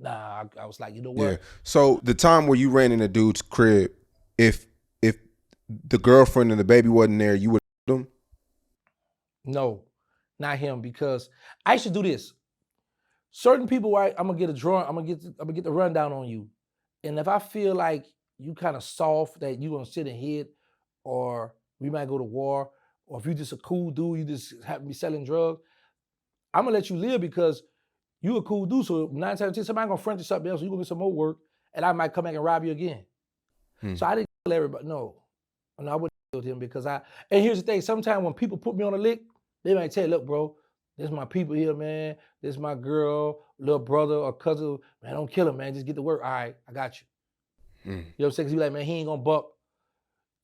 Nah, I was like, you know Yeah. what? So the time where you ran in a dude's crib, if the girlfriend and the baby wasn't there, you would them. No, not him, because I used to do this. Certain people, right? I'm gonna get a drawing. I'm gonna get the rundown on you, and if I feel like you kind of soft, that you gonna sit and hit, or we might go to war, or if you just a cool dude, you just happen to be selling drugs, I'm gonna let you live because you a cool dude. So 9 times out of 10, somebody gonna front you something else. You gonna get some more work, and I might come back and rob you again. Hmm. So I didn't tell everybody. No, I wouldn't kill him because I. And here's the thing: sometimes when people put me on a lick, they might tell, "Look, bro, this is my people here, man. This is my girl, little brother or cousin. Man, don't kill him, man. Just get to work. All right, I got you." Hmm. You know what I'm saying? 'Cause you like, man, he ain't gonna buck.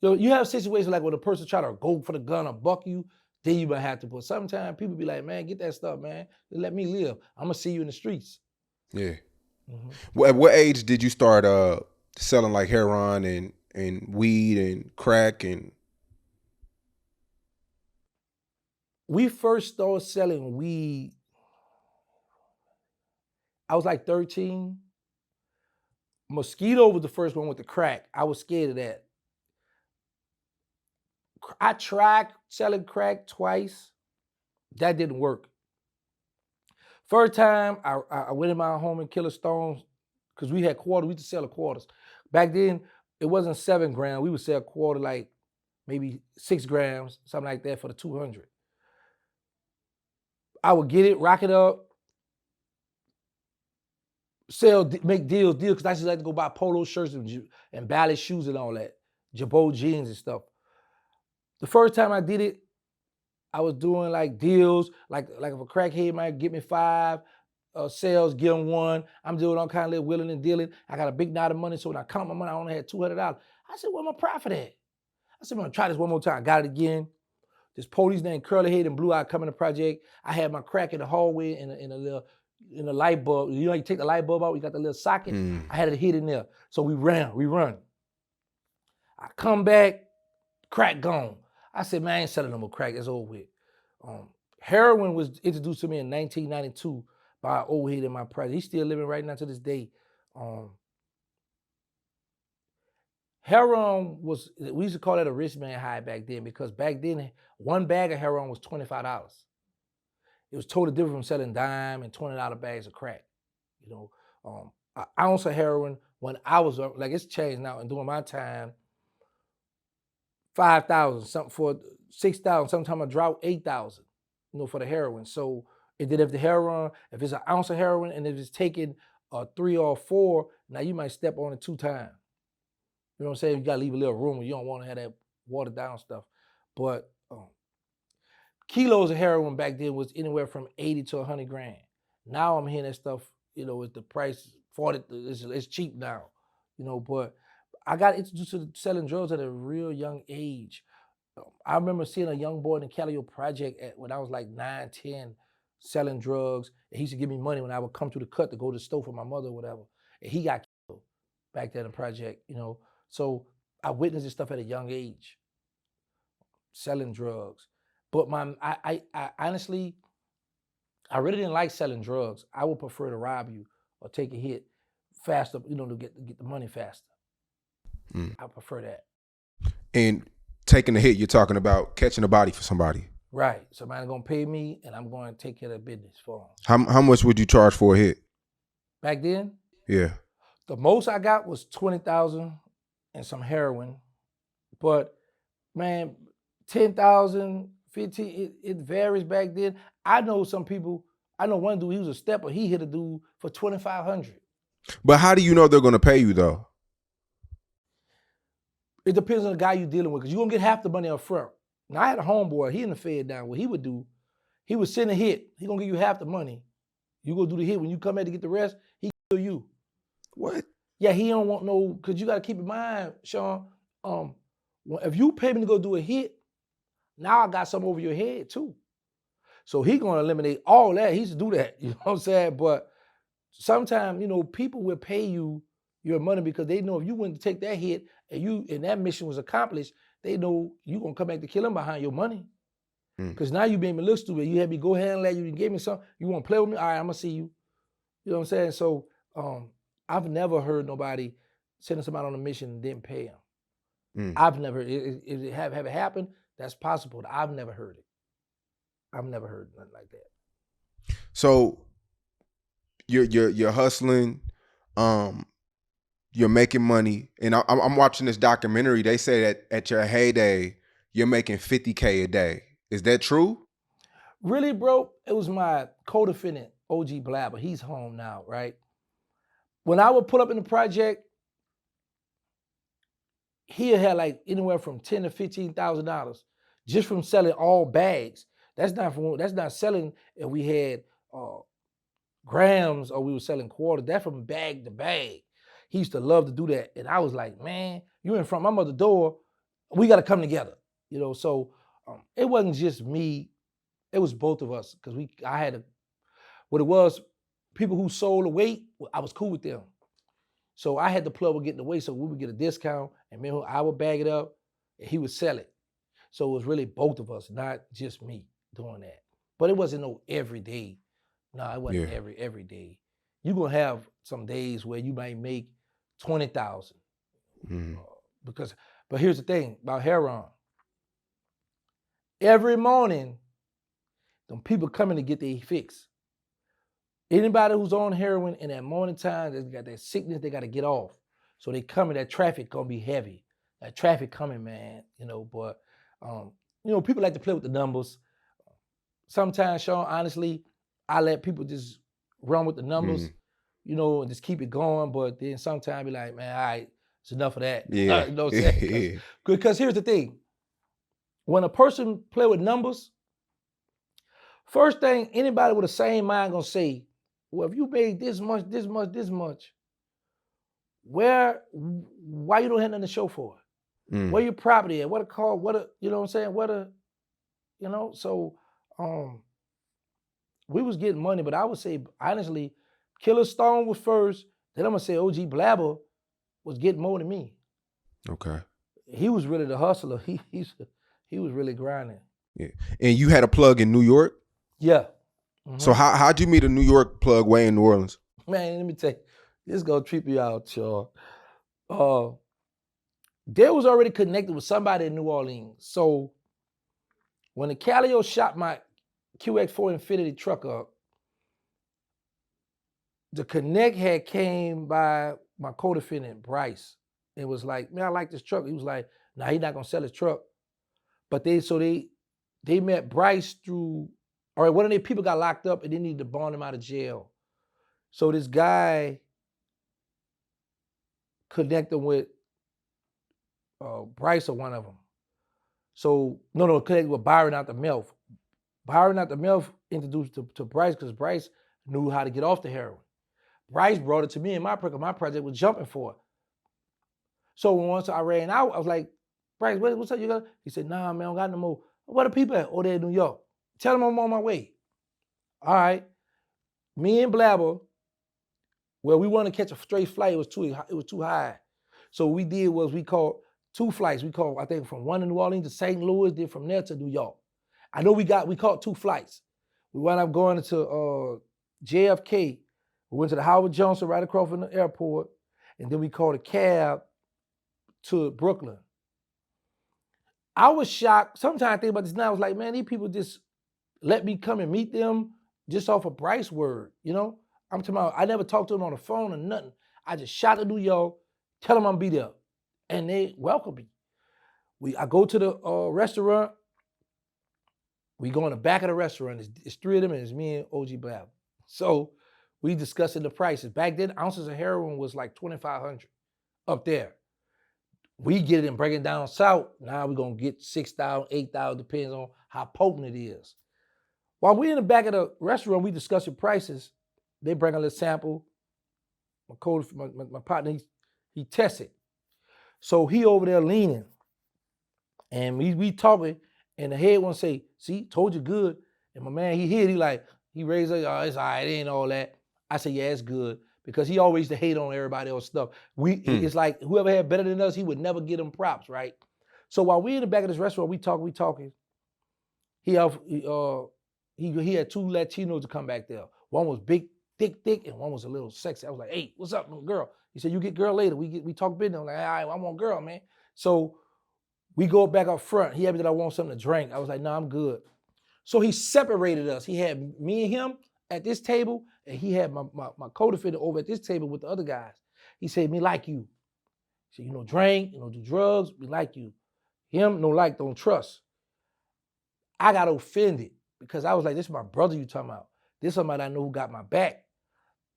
You have situations like when a person try to go for the gun or buck you, then you might have to. But sometimes people be like, man, get that stuff, man. Just let me live. I'm gonna see you in the streets. Yeah. Mhm. At what age did you start selling like heroin and weed and crack and? We first started selling weed. I was like 13. Mosquito was the first one with the crack. I was scared of that. I tried selling crack twice. That didn't work. First time, I went in my home in Killer Stones because we had quarters. We used to sell the quarters. Back then, it wasn't 7 grams. We would sell quarter like maybe 6 grams, something like that for the 200. I would get it, rock it up, sell, make deals, because I just like to go buy polo shirts and ballet shoes and all that, Jabot jeans and stuff. The first time I did it, I was doing like deals, like if a crackhead might get me 5 sales, give him 1. I'm doing all kind of little willing and dealing. I got a big knot of money, so when I count my money, I only had $200. I said, where my profit at? I said, I'm gonna try this one more time. Got it again. This police named Curly Head and Blue Eye coming to the project. I had my crack in the hallway in a light bulb. You know, you take the light bulb out, you got the little socket. I had it hid in there. So we run. I come back, crack gone. I said, man, I ain't selling no more crack. It's over with. Heroin was introduced to me in 1992 by an old head in my project. He's still living right now to this day. Heroin was, we used to call that a rich man high back then, because back then, 1 bag of heroin was $25. It was totally different from selling dime and $20 bags of crack. You know, an ounce of heroin when I was, like, it's changed now, and during my time, 5,000, something for 6,000, sometimes a drought 8,000, for the heroin. So, and then if the heroin, if it's an ounce of heroin and if it's taken 3 or 4, now you might step on it 2 times. You know what I'm saying? You gotta leave a little room. You don't want to have that watered down stuff. But kilos of heroin back then was anywhere from 80 to 100 grand. Now I'm hearing that stuff, with the price 40, it's cheap now, but I got introduced to selling drugs at a real young age. I remember seeing a young boy in the Callio Project when I was like 9, 10, selling drugs. And he used to give me money when I would come to the cut to go to the store for my mother or whatever. And he got killed back there in the project. So I witnessed this stuff at a young age, selling drugs. But I honestly, I really didn't like selling drugs. I would prefer to rob you or take a hit faster, to get the money faster. I prefer that. And taking the hit, you're talking about catching a body for somebody. Right. Somebody gonna pay me, and I'm going to take care of the business for them. How much would you charge for a hit? Back then, Yeah. the most I got was 20,000 and some heroin. But man, 10,000, 15, it varies back then. I know some people. I know one dude. He was a stepper. He hit a dude for 2,500. But how do you know they're gonna pay you though? It depends on the guy you're dealing with, because you're gonna get half the money up front. Now I had a homeboy, he in the Fed down. What he would do, he would send a hit. He gonna give you half the money. You go do the hit. When you come back to get the rest, he kill you. What? Yeah, he don't want no, because you gotta keep in mind, Sean, if you pay me to go do a hit, now I got something over your head too. So he gonna eliminate all that. He used to do that, you know what I'm saying? But sometimes, people will pay you your money because they know if you went to take that hit and that mission was accomplished, they know you gonna come back to kill him behind your money. Because now you made me look stupid. You had me go ahead and let you gave me something. You want to play with me? All right, I'm going to see you. You know what I'm saying? So I've never heard nobody sending somebody on a mission and didn't pay them. I've never, if it have it happened, that's possible. I've never heard it. I've never heard nothing like that. So you're hustling, you're making money, and I'm watching this documentary. They say that at your heyday, you're making $50K a day. Is that true? Really, bro? It was my co-defendant, OG Blabber. He's home now, right? When I would pull up in the project, he had like anywhere from $10,000 to $15,000 just from selling all bags. That's not selling if we had grams or we were selling quarters. That's from bag to bag. He used to love to do that. And I was like, man, you in front of my mother's door. We got to come together. You know, so it wasn't just me. It was both of us. Because what it was, people who sold the weight, I was cool with them. So I had the plug with getting the weight, so we would get a discount, and then I would bag it up, and he would sell it. So it was really both of us, not just me doing that. But it wasn't no every day. No, it wasn't every day. You're gonna have some days where you might make 20,000. But here's the thing about heroin. Every morning, them people coming to get their fix. Anybody who's on heroin in that morning time, they got that sickness, they got to get off. So they coming, that traffic gonna be heavy. That traffic coming, man, you know, but, people like to play with the numbers. Sometimes, Sean, honestly, I let people just run with the numbers, and just keep it going. But then sometimes be like, man, all right, it's enough of that. Yeah. You know what I'm saying? Because here's the thing. When a person play with numbers, first thing, anybody with the same mind gonna say, well, if you made this much, why you don't have nothing to show for it? Where your property at? What a car, you know what I'm saying? So we was getting money, but I would say, honestly, Killer Stone was first, then I'm gonna say OG Blabber was getting more than me. Okay. He was really the hustler. He was really grinding. Yeah. And you had a plug in New York? Yeah. So how'd you meet a New York plug way in New Orleans? Man, let me tell you, this is gonna trip you out, y'all. They was already connected with somebody in New Orleans. So when the Calio shot my QX4 Infinity truck up, the connect had came by my co-defendant, Bryce. It was like, man, I like this truck. He was like, nah, he's not gonna sell his truck. But they met Bryce through, all right, one of their people got locked up and they needed to bond him out of jail. So this guy connected with Bryce or one of them. So, connected with Byron out the Melf. Byron out the Melf introduced to Bryce because Bryce knew how to get off the heroin. Bryce brought it to me and my project was jumping for it. So once I ran out, I was like, Bryce, what's up? You got? He said, nah, man, I don't got no more. Where the people at? Oh, they're in New York. Tell them I'm on my way. All right. Me and Blabber, well, we wanted to catch a straight flight. It was too high. So what we did was we called 2 flights. We called, I think, from one in New Orleans to St. Louis, then from there to New York. I know we caught 2 flights. We wound up going to JFK. We went to the Howard Johnson right across from the airport, and then we called a cab to Brooklyn. I was shocked. Sometimes I think about this now. I was like, man, these people just let me come and meet them just off of Bryce word, I'm talking about, I never talked to them on the phone or nothing. I just shot to New York, tell them I'm be there. And they welcome me. I go to the restaurant. We go in the back of the restaurant. It's 3 of them and it's me and OG Blab. So we discussing the prices. Back then, ounces of heroin was like $2,500 up there. We get it and break it down south. Now we're going to get $6,000, $8,000, depends on how potent it is. While we're in the back of the restaurant, we discussing prices. They bring a little sample. My partner, he tests it. So he over there leaning. And we talking, and the head one say, see, told you good. And my man, he raised it, oh, it's all right, it ain't all that. I said, yeah, it's good. Because he always used to hate on everybody else stuff. It's like whoever had better than us, he would never get them props, right? So while we in the back of this restaurant, we talking. He had two Latinos to come back there. One was big, thick, and one was a little sexy. I was like, hey, what's up, little girl? He said, you get girl later. We talk business. I'm like, all right, I want girl, man. So we go back up front. He had me that I want something to drink. I was like, no, I'm good. So he separated us. He had me and him at this table, and he had my co-defendant over at this table with the other guys. He said, me like you. He said, you don't drink, you don't do drugs, we like you. Him, no like, don't trust. I got offended because I was like, this is my brother you talking about. This is somebody I know who got my back.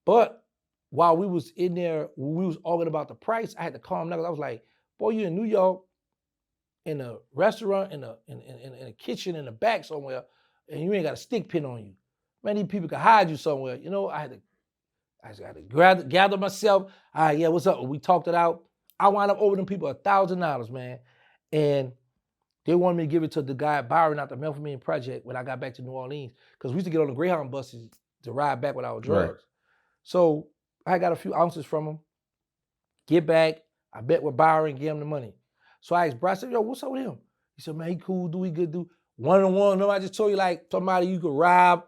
But while we was in there, when we was arguing about the price, I had to calm down. I was like, boy, you in New York, in a restaurant, in a kitchen in the back somewhere, and you ain't got a stick pin on you. Man, these people could hide you somewhere. You know, I had to gather myself. All right, yeah, what's up? We talked it out. I wound up owing them people $1,000, man. And they wanted me to give it to the guy Byron out the Methamphetamine Project when I got back to New Orleans. Because we used to get on the Greyhound buses to ride back with our drugs. Right. So I got a few ounces from him. Get back. I bet with Byron, give him the money. So I asked Bryce, I said, yo, what's up with him? He said, man, he cool, he good, do. One-on-one, no, I just told you, like, somebody you could rob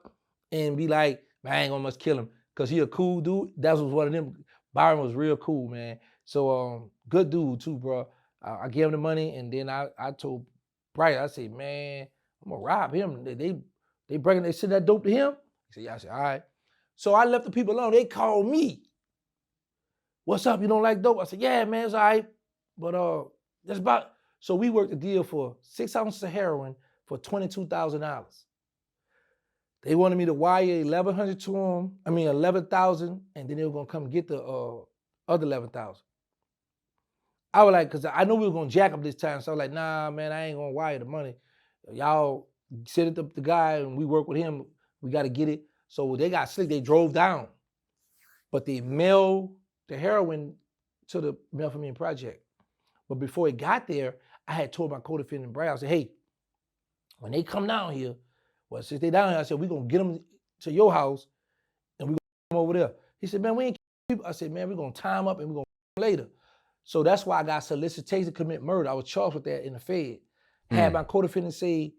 and be like, man, I ain't gonna must kill him because he a cool dude. That was one of them. Byron was real cool, man. So good dude too, bro. I gave him the money, and then I told Bryce, I said, man, I'm gonna rob him. They send that dope to him? He said, yeah. I said, all right. So I left the people alone. They called me. What's up? You don't like dope? I said, yeah, man, it's all right. But that's about, so we worked a deal for 6 ounces of heroin for $22,000. They wanted me to wire 1,100 to them, 11,000, and then they were gonna come get the other 11,000. I was like, cause I know we were gonna jack up this time, so I was like, nah, man, I ain't gonna wire the money. Y'all send it to the guy and we work with him, we gotta get it. So they got slick, they drove down, but they mailed the heroin to the Methamphetamine Project. But before it got there, I had told my co-defendant Brad, I said, hey, when they come down here, well, since they down here, I said, we're gonna get them to your house and we're gonna come over there. He said, man, we ain't people. I said, man, we're gonna tie them up and we're gonna later. So that's why I got solicitation to commit murder. I was charged with that in the Fed. Had my co-defendant say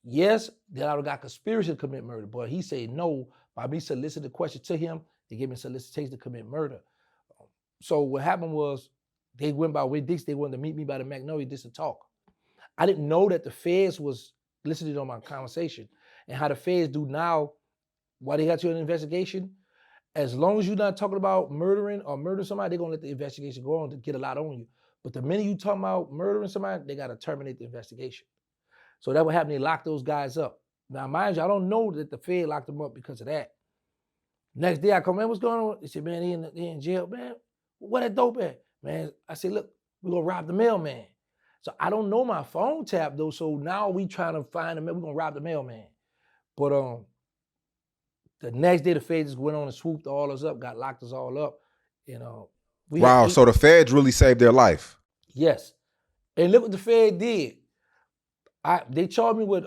yes, then I would have got conspiracy to commit murder. But he said no, by me soliciting the question to him, they gave me solicitation to commit murder. So what happened was, they went by Wade Dix, they wanted to meet me by the Magnolia just to talk. I didn't know that the feds was listening on my conversation. And how the feds do now, while they got you in an investigation, as long as you're not talking about murdering or murdering somebody, they're gonna let the investigation go on to get a lot on you. But the minute you talking about murdering somebody, they gotta terminate the investigation. So that would happen, they lock those guys up. Now, mind you, I don't know that the Fed locked them up because of that. Next day I come, man, what's going on? They said, man, they in jail. Man, where that dope at? Man, I said, look, we're gonna rob the mailman. So I don't know my phone tap though, so now we trying to find the mail, we're gonna rob the mailman. But the next day the feds just went on and swooped all us up, got locked us all up. You know. Wow, so the feds really saved their life. Yes. And look what the Fed did. They charged me with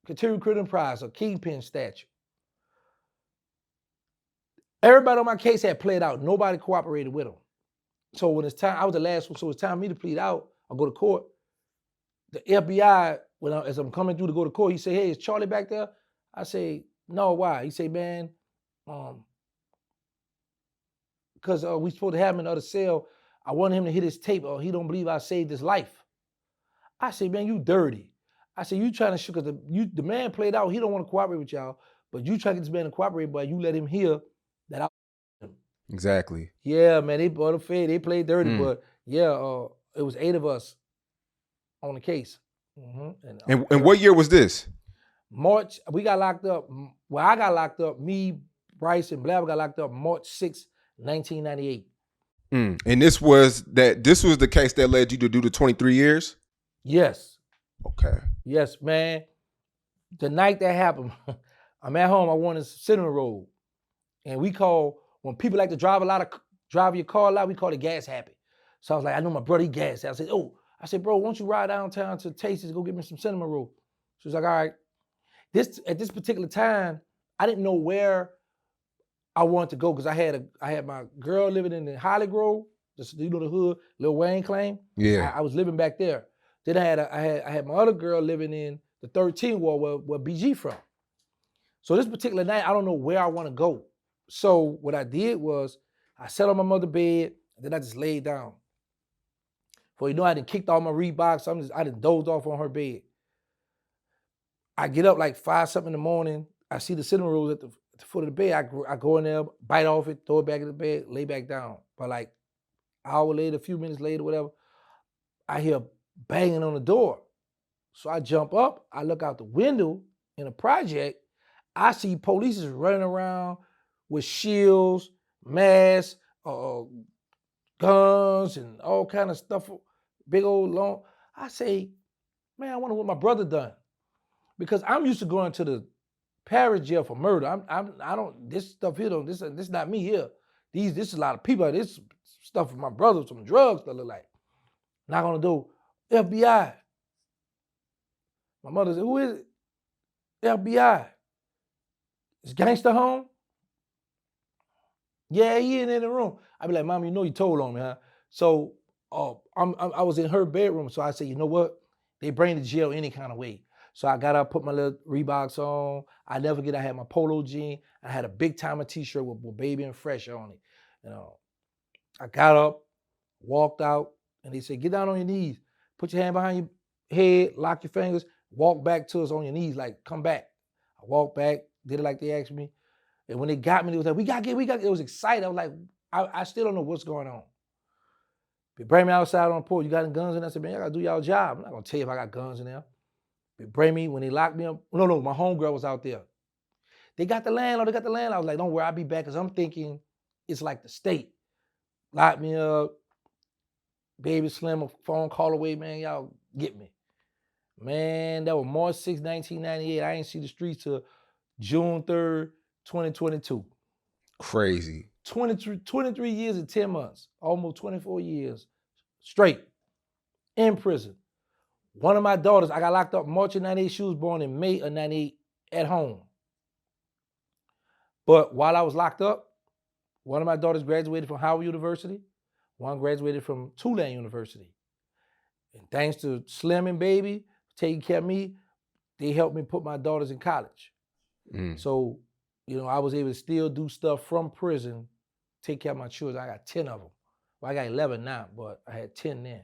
continuing criminal enterprise, a Kingpin statute. Everybody on my case had played out. Nobody cooperated with them. So when it's time, I was the last one, so it's time for me to plead out or go to court. The FBI, as I'm coming through to go to court, he said, hey, is Charlie back there? I say, no, why? He said, man, because we supposed to have him in the other cell. I want him to hit his tape or he don't believe I saved his life. I say, man, you dirty. I said, you trying to shoot, because the man played out, he don't want to cooperate with y'all, but you try to get this man to cooperate, but you let him hear that I him. Exactly. Yeah, man, they played dirty, but yeah, it was 8 of us on the case. And what year was this? March, we got locked up. Well, I got locked up, me, Bryce, and Blabber got locked up March 6, 1998. And this was the case that led you to do the 23 years? Yes. Okay. Yes, man. The night that happened, I'm at home, I wanted cinnamon roll. And we call, when people like to drive your car a lot, we call it gas happy. So I was like, I know my brother, he gas. I said, bro, why don't you ride downtown to Tasty's, go get me some cinnamon roll. She was like, all right. At this particular time, I didn't know where I wanted to go because I had my girl living in the Holly Grove, just, you know, the hood, Lil Wayne claim. Yeah. I was living back there. Then I had my other girl living in the 13th ward where BG from. So this particular night, I don't know where I want to go. So what I did was I sat on my mother's bed, and then I just laid down. For you know, I done kicked all my Reeboks. I done dozed off on her bed. I get up like 5-something in the morning. I see the cinnamon rolls at the foot of the bed. I go in there, bite off it, throw it back in the bed, lay back down. But like an hour later, a few minutes later, whatever, I hear banging on the door. So I jump up, I look out the window in a project, I see police is running around with shields, masks, guns, and all kind of stuff, big old long. I say, man, I wonder what my brother done. Because I'm used to going to the parish jail for murder. I don't, this stuff here, this not me here. This is a lot of people. This stuff with my brother, some drugs that look like. Knock on the door, FBI. My mother said, who is it? FBI. Is Gangster home? Yeah, he in the room. I be like, Mom, you know you told on me, huh? So I was in her bedroom, so I said, you know what? They bring the jail any kind of way. So I got up, put my little Reeboks on. I had my polo jean. I had a big timer t-shirt with Baby and Fresh on it. You know, I got up, walked out, and they said, get down on your knees. Put your hand behind your head, lock your fingers, walk back to us on your knees, like, come back. I walked back, did it like they asked me. And when they got me, they was like, we got to get. It was excited. I was like, I still don't know what's going on. They bring me outside on the porch. You got any guns in there? I said, man, I got to do y'all job. I'm not going to tell you if I got guns in there. They bring me, when they locked me up. No, my homegirl was out there. They got the landlord. I was like, don't worry, I'll be back. Because I'm thinking it's like the state. Locked me up. Baby Slim, a phone call away, man, y'all get me. Man, that was March 6, 1998. I ain't see the streets till June 3rd, 2022. Crazy. 23 years and 10 months, almost 24 years straight in prison. One of my daughters, I got locked up March of 98. She was born in May of 98 at home. But while I was locked up, one of my daughters graduated from Howard University. One graduated from Tulane University. And thanks to Slim and Baby taking care of me, they helped me put my daughters in college. So, you know, I was able to still do stuff from prison, take care of my children. I got 10 of them. Well, I got 11 now, but I had 10 then.